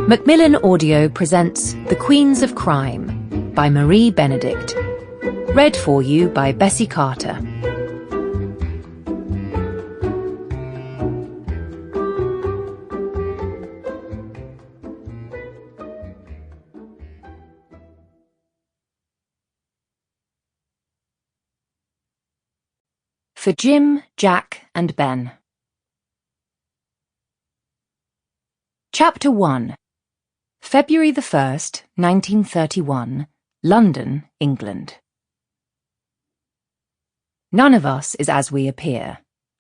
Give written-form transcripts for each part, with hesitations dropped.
Macmillan Audio presents The Queens of Crime by Marie Benedict. Read for you by Bessie Carter. For Jim, Jack and Ben. Chapter 1. February the 1st, 1931, London, England. None of us is as we appear,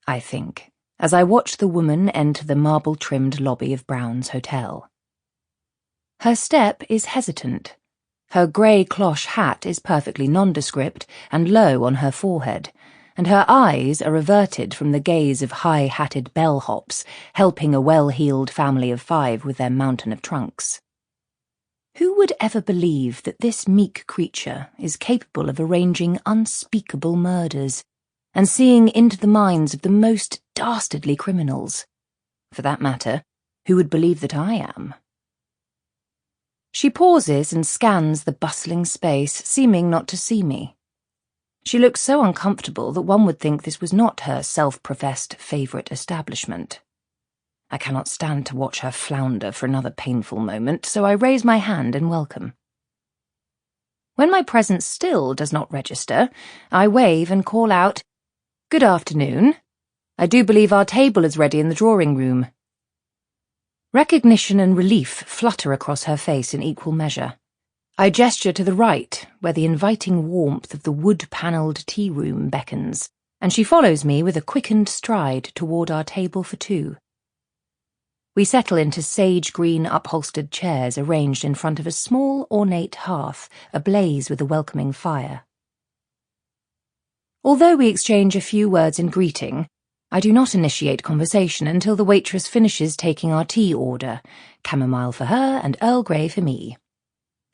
I think, as I watch the woman enter the marble-trimmed lobby of Brown's Hotel. Her step is hesitant. Her grey cloche hat is perfectly nondescript and low on her forehead, and her eyes are averted from the gaze of high-hatted bellhops helping a well-heeled family of 5 with their mountain of trunks. Who would ever believe that this meek creature is capable of arranging unspeakable murders and seeing into the minds of the most dastardly criminals? For that matter, who would believe that I am? She pauses and scans the bustling space, seeming not to see me. She looks so uncomfortable that one would think this was not her self-professed favourite establishment. I cannot stand to watch her flounder for another painful moment, so I raise my hand in welcome. When my presence still does not register, I wave and call out, "Good afternoon. I do believe our table is ready in the drawing-room." Recognition and relief flutter across her face in equal measure. I gesture to the right, where the inviting warmth of the wood-panelled tea-room beckons, and she follows me with a quickened stride toward our table for 2. We settle into sage-green upholstered chairs arranged in front of a small, ornate hearth, ablaze with a welcoming fire. Although we exchange a few words in greeting, I do not initiate conversation until the waitress finishes taking our tea order, chamomile for her and Earl Grey for me.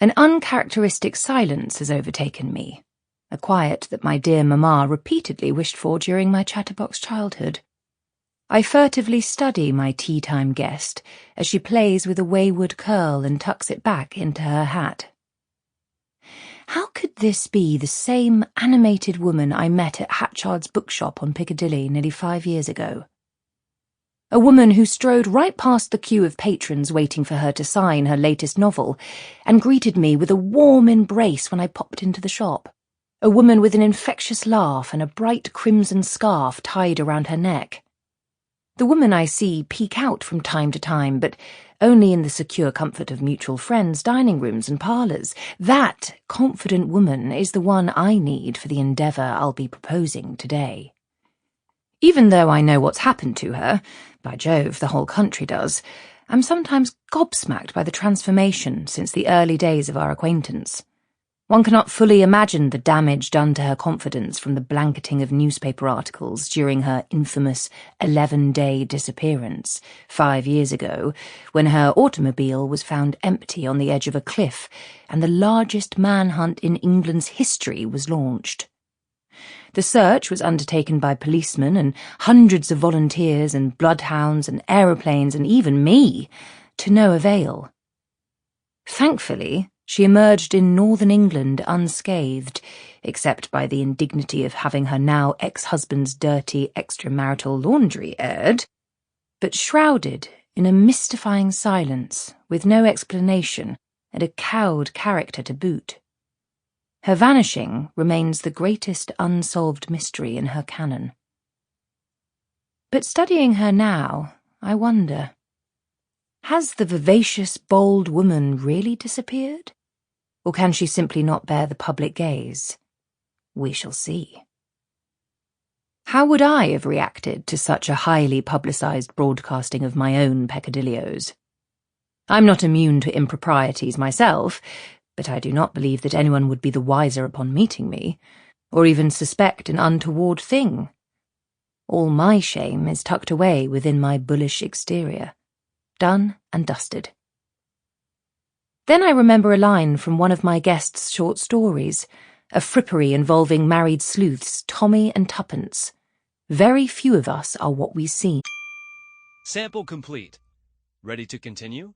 An uncharacteristic silence has overtaken me, a quiet that my dear mamma repeatedly wished for during my chatterbox childhood. I furtively study my tea-time guest as she plays with a wayward curl and tucks it back into her hat. How could this be the same animated woman I met at Hatchard's bookshop on Piccadilly nearly 5 years ago? A woman who strode right past the queue of patrons waiting for her to sign her latest novel and greeted me with a warm embrace when I popped into the shop. A woman with an infectious laugh and a bright crimson scarf tied around her neck. The woman I see peek out from time to time, but only in the secure comfort of mutual friends' dining rooms and parlours. That confident woman is the one I need for the endeavour I'll be proposing today. Even though I know what's happened to her, by Jove, the whole country does, I'm sometimes gobsmacked by the transformation since the early days of our acquaintance. One cannot fully imagine the damage done to her confidence from the blanketing of newspaper articles during her infamous 11-day disappearance 5 years ago, when her automobile was found empty on the edge of a cliff and the largest manhunt in England's history was launched. The search was undertaken by policemen and hundreds of volunteers and bloodhounds and aeroplanes and even me, to no avail. Thankfully, she emerged in northern England unscathed, except by the indignity of having her now ex-husband's dirty extramarital laundry aired, but shrouded in a mystifying silence with no explanation and a cowed character to boot. Her vanishing remains the greatest unsolved mystery in her canon. But studying her now, I wonder, has the vivacious, bold woman really disappeared? Or can she simply not bear the public gaze? We shall see. How would I have reacted to such a highly publicised broadcasting of my own peccadilloes? I'm not immune to improprieties myself, but I do not believe that anyone would be the wiser upon meeting me, or even suspect an untoward thing. All my shame is tucked away within my bullish exterior, done and dusted. Then I remember a line from one of my guests' short stories, a frippery involving married sleuths Tommy and Tuppence. Very few of us are what we seem. Sample complete. Ready to continue?